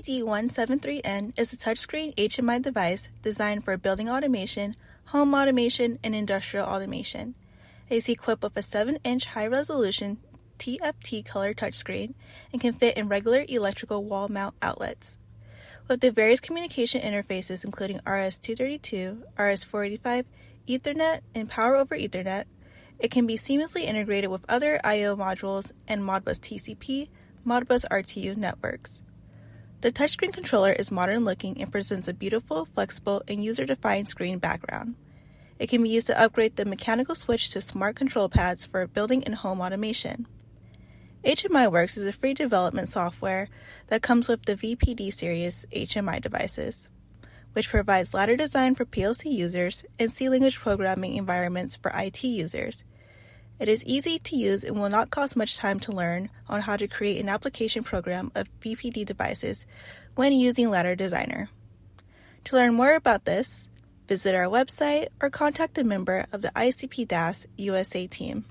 VPD-173N is a touchscreen HMI device designed for building automation, home automation, and industrial automation. It is equipped with a 7-inch high-resolution TFT color touchscreen and can fit in regular electrical wall mount outlets. With the various communication interfaces including RS-232, RS-485, Ethernet, and Power over Ethernet, it can be seamlessly integrated with other I/O modules and Modbus TCP, Modbus RTU networks. The touchscreen controller is modern-looking and presents a beautiful, flexible, and user-defined screen background. It can be used to upgrade the mechanical switch to smart control pads for building and home automation. HMIWorks is a free development software that comes with the VPD Series HMI devices, which provides ladder design for PLC users and C-language programming environments for IT users. It is easy to use and will not cost much time to learn on how to create an application program of VPD devices when using Ladder Designer. To learn more about this, visit our website or contact a member of the ICP-DAS USA team.